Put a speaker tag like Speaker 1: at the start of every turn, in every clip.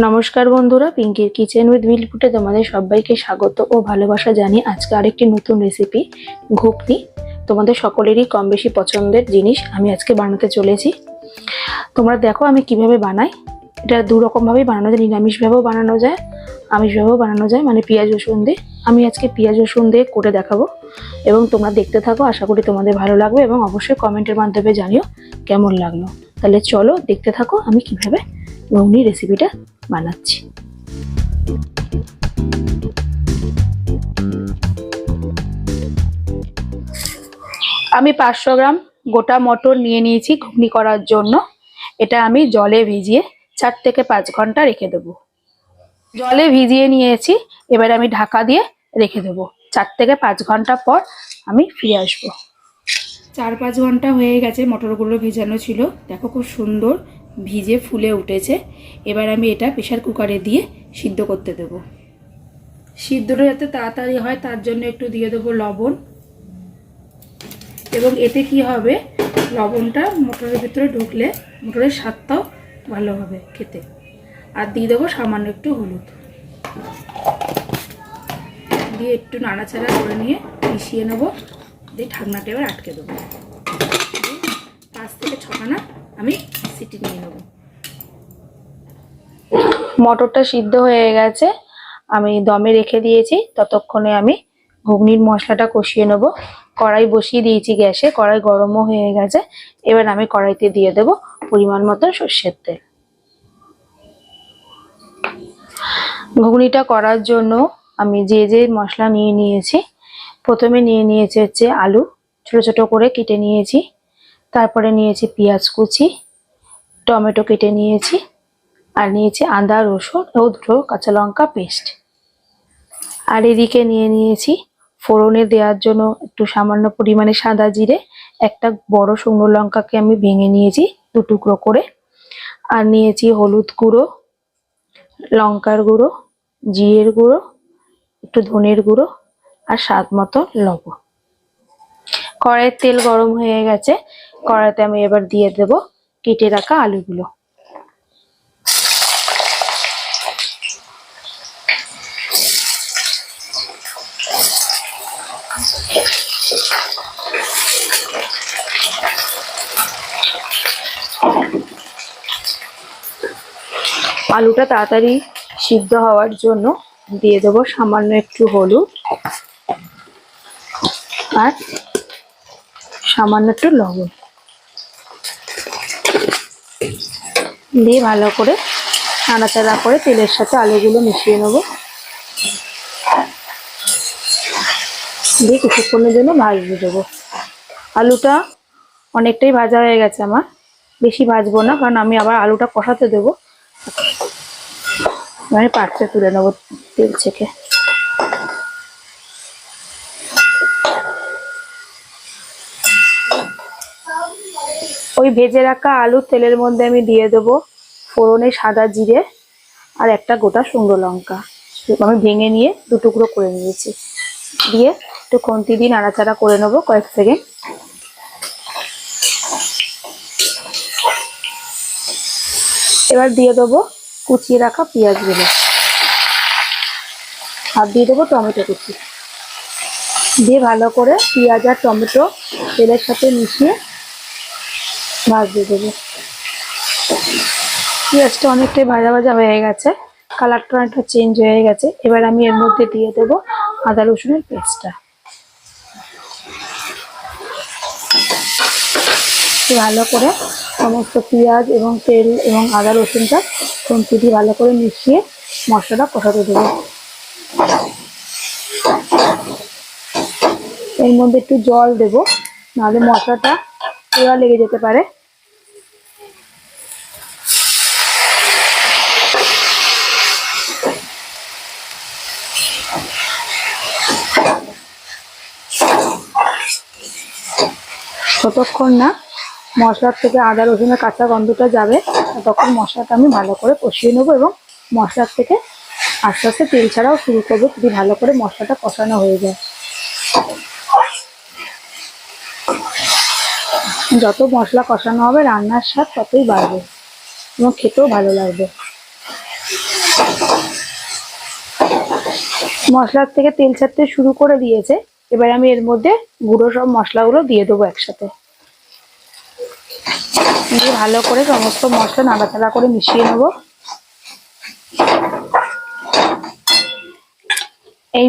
Speaker 1: নমস্কার বন্ধুরা, পিঙ্কির kitchen with বিলপুটে তোমাদের সবাইকে স্বাগত ও ভালোবাসা জানিয়ে আজকে আরেকটি নতুন রেসিপি ঘুগনি তোমাদের সকলেরই কম বেশি পছন্দের জিনিস আমি আজকে বানাতে চলেছি। তোমরা দেখো আমি কিভাবে বানাই। এটা দু রকম ভাবেই বানানো যায়, নিরামিষভাবেও বানানো যায়, আমিষভাবেও বানানো যায়, মানে পেঁয়াজ রসুন দিয়ে। আমি আজকে পেঁয়াজ রসুন দিয়ে করে দেখাবো এবং তোমরা দেখতে থাকো, আশা করি তোমাদের ভালো লাগবে এবং অবশ্যই কমেন্টের মাধ্যমে জানিও কেমন লাগলো। তাহলে চলো দেখতে থাকো আমি কিভাবে ঘুগনি রেসিপিটা বানাচ্ছি। আমি 500 গ্রাম গোটা মটর নিয়ে নিয়েছি ঘুগনি করার জন্য। এটা আমি জলে ভিজিয়ে 4 থেকে 5 ঘন্টা রেখে দেবো। জলে ভিজিয়ে নিয়েছি, এবার আমি ঢাকা দিয়ে রেখে দেবো। 4 থেকে 5 ঘন্টা পর আমি ফিরে আসবো। 4-5 ঘন্টা হয়ে গেছে, মটরগুলো ভেজানো ছিল, দেখো খুব সুন্দর ভিজে ফুলে উঠেছে। এবার আমি এটা প্রেসার কুকারে দিয়ে সিদ্ধ করতে দেব। সিদ্ধটা যাতে তাড়াতাড়ি হয় তার জন্য একটু দিয়ে দেবো লবণ, এবং এতে কি হবে, লবণটা মটরের ভিতরে ঢুকলে মটরের স্বাদটাও ভালো হবে খেতে। আর দিয়ে দেবো সামান্য একটু হলুদ দিয়ে একটু নাড়াচাড়া করে নিয়ে মিশিয়ে নেবো। দিয়ে ঢাকনাটা এবার আটকে দেবো। 5 থেকে 6 খানা আমি সিটি নিয়ে নেবো। মটরটা সিদ্ধ হয়ে গেছে, আমি দমে রেখে দিয়েছি। ততক্ষণে আমি ঘুগনির মশলাটা কষিয়ে নেব। কড়াই বসিয়ে দিয়েছি গ্যাসে, কড়াই গরমও হয়ে গেছে। এবার আমি কড়াইতে দিয়ে দেব পরিমাণ মতো সর্ষের তেল। ঘুগনিটা করার জন্য আমি যে মশলা নিয়ে নিয়েছি, প্রথমে নিয়ে নিয়েছি হচ্ছে আলু, ছোট ছোট করে কেটে নিয়েছি। তারপরে নিয়েছি পেঁয়াজ কুচি, টমেটো কেটে নিয়েছি, আর নিয়েছি আদা রসুন ও 2 কাঁচা লঙ্কা পেস্ট। আর এদিকে নিয়ে নিয়েছি ফোড়নে দেওয়ার জন্য একটু সামান্য পরিমাণে সাদা জিরে, একটা বড় শুকনো লঙ্কাকে আমি ভেঙে নিয়েছি 2 টুকরো করে, আর নিয়েছি হলুদ গুঁড়ো, লঙ্কার গুঁড়ো, জিরের গুঁড়ো, একটু ধনের গুঁড়ো, আর স্বাদ মতো লবণ। কড়াইয়ের তেল গরম হয়ে গেছে, কড়াইতে আমি এবার দিয়ে দেব কেটে রাখা আলুগুলো। আলুটা তাড়াতাড়ি সিদ্ধ হওয়ার জন্য দিয়ে দেবো সামান্য একটু হলুদ আর সামান্য একটু লবণ দিয়ে ভালো করে নাড়াচাড়া করে তেলের সাথে আলুগুলো মিশিয়ে নেব। দিয়ে কিছুক্ষণের জন্য ভাজতে দেবো। আলুটা অনেকটাই ভাজা হয়ে গেছে আমার, বেশি ভাজবো না, কারণ আমি আবার আলুটা কষাতে দেবো। আমি পাত্রে তুলে নেবো তেল থেকে। ওই ভেজে রাখা আলু তেলের মধ্যে আমি দিয়ে দেবো ফোড়নে সাদা জিরে আর একটা গোটা শুকনো লঙ্কা আমি ভেঙে নিয়ে 2 টুকরো করে নিয়েছি। দিয়ে একটু খুন্তি দিয়ে নাড়াচাড়া করে নেবো কয়েক সেকেন্ড। এবার দিয়ে দেবো কুচিয়ে রাখা পেঁয়াজগুলো, আর দিয়ে দেবো টমেটো কুচি। দিয়ে ভালো করে পেঁয়াজ আর টমেটো তেলের সাথে মিশিয়ে ভাজতে দেবো। পেঁয়াজটা অনেকটাই ভাজা ভাজা হয়ে গেছে, কালারটা অনেকটা চেঞ্জ হয়ে গেছে। এবার আমি এর মধ্যে দিয়ে দেবো আদা রসুনের পেস্টটা। ভালো করে সমস্ত পেঁয়াজ এবং তেল এবং আদা রসুনটা খুন্তি দিয়ে ভালো করে মিশিয়ে মশলাটা কষাতে দেবো। এর মধ্যে একটু জল দেবো, নাহলে মশলাটা পোড়া লেগে যেতে পারে। যতক্ষণ না মশলার থেকে আদা রসুনের কাঁচা গন্ধটা যাবে ততক্ষণ মশলাটা আমি ভালো করে কষিয়ে নেবো, এবং মশলার থেকে আস্তে আস্তে তেল ছাড়াও শুরু করবো যদি ভালো করে মশলাটা কষানো হয়ে যায়। যত মশলা কষানো হবে রান্নার স্বাদ ততই বাড়বে এবং খেতেও ভালো লাগবে। মশলার থেকে তেল ছাড়তে শুরু করে দিয়েছে। এবার আমি এর মধ্যে গুঁড়ো সব মশলাগুলো দিয়ে দেবো একসাথে। দিয়ে ভালো করে সমস্ত মশলা নাড়াচাড়া করে মিশিয়ে নেব। এই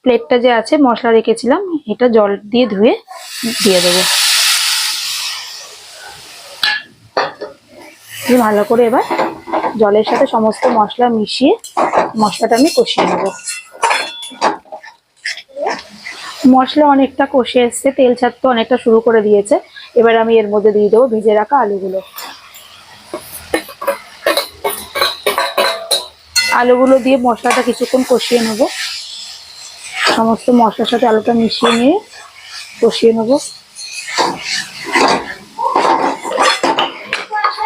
Speaker 1: প্লেটটা যে আছে মশলা রেখেছিলাম, এটা জল দিয়ে ধুয়ে দিয়ে দেবো। ভালো করে এবার জলের সাথে সমস্ত মশলা মিশিয়ে মশলাটা আমি কষিয়ে নেব। মশলা অনেকটা কষে এসছে, তেল ছাড়তে অনেকটা শুরু করে দিয়েছে। এবার আমি এর মধ্যে দিয়ে দেবো ভেজে রাখা আলুগুলো। আলুগুলো দিয়ে মশলাটা কিছুক্ষণ কষিয়ে নেব। সমস্ত মশলার সাথে আলুটা মিশিয়ে নিয়ে কষিয়ে নেব।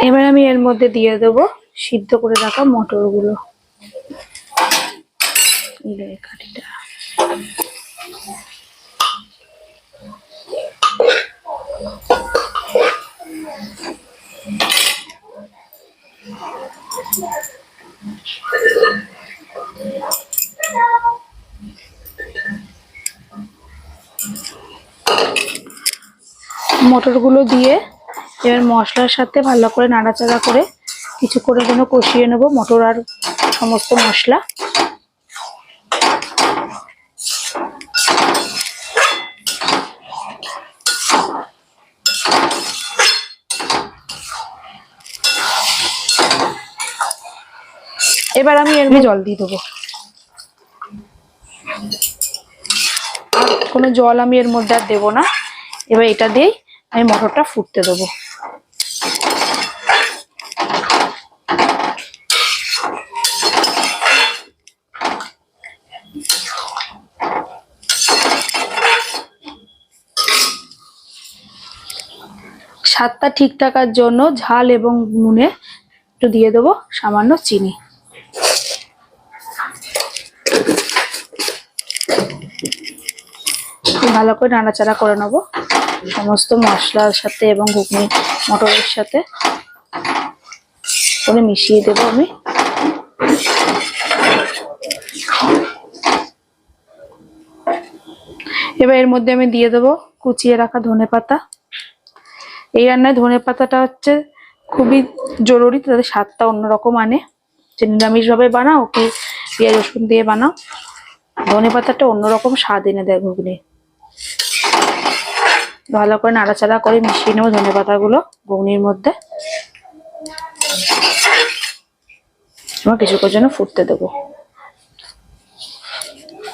Speaker 1: এবার আমি এর মধ্যে দিয়ে দেবো সিদ্ধ করে রাখা মটরগুলো। মটরগুলো দিয়ে এবার মশলার সাথে ভালো করে নাড়াচাড়া করে কিছুক্ষণের জন্য কষিয়ে নেব মটর আর সমস্ত মশলা। এবার আমি এর মধ্যে জল দিয়ে দেবো। কোনো জল আমি এর মধ্যে আর দেবো না। এবার এটা দিয়েই আমি মটরটা ফুটতে দেবো। স্বাদটা ঠিক থাকার জন্য ঝাল এবং নুনে একটু দিয়ে দেবো সামান্য চিনি। ভালো করে নাড়াচাড়া করে নেবো সমস্ত মশলার সাথে এবং ঘুগনি মটরের সাথে করে মিশিয়ে দেবো আমি। এবার এর মধ্যে আমি দিয়ে দেবো কুচিয়ে রাখা ধনেপাতা। এই রান্নায় ধনেপাতাটা হচ্ছে খুবই জরুরি, তাদের স্বাদটা অন্যরকম আনে। যে নিরামিষভাবে বানাও কি পেঁয়াজ রসুন দিয়ে বানাও, ধনেপাতাটা অন্যরকম স্বাদ এনে দেয় ঘুগনি। ভালো করে নাড়াচাড়া করে মিশিয়ে নেবো ধনেপাতাগুলো ঘুগনির মধ্যে। কিছুক্ষণের জন্য ফুটতে দেবো।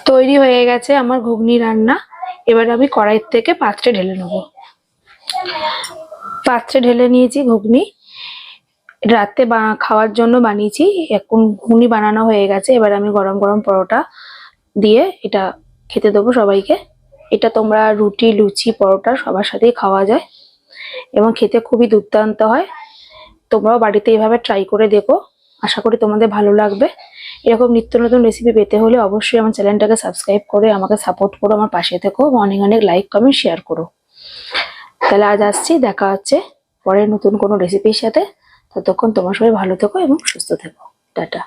Speaker 1: তৈরি হয়ে গেছে আমার ঘুগনি রান্না। এবার আমি কড়াই থেকে পাত্রে ঢেলে নেব। পাত্রে ঢেলে নিয়েছি ঘুগনি। রাতে খাওয়ার জন্য বানিয়েছি, এখন ঘুগনি বানানো হয়ে গেছে। এবার আমি গরম গরম পরোটা দিয়ে এটা খেতে দেবো সবাইকে। এটা তোমরা রুটি লুচি পরোটা সবার সাথেই খাওয়া যায় এবং খেতে খুবই দুর্দান্ত হয়। তোমরাও বাড়িতে এইভাবে ট্রাই করে দেখো, আশা করি তোমাদের ভালো লাগবে। এরকম নিত্য নতুন রেসিপি পেতে হলে অবশ্যই আমার চ্যানেলটাকে সাবস্ক্রাইব করে আমাকে সাপোর্ট করো, আমার পাশে থেকো, অনেক অনেক লাইক কমেন্ট শেয়ার করো। তাহলে আজ আসছি, দেখা হচ্ছে পরে নতুন কোনো রেসিপির সাথে। ততক্ষণ তোমার সবাই ভালো থেকো এবং সুস্থ থেকো। টাটা।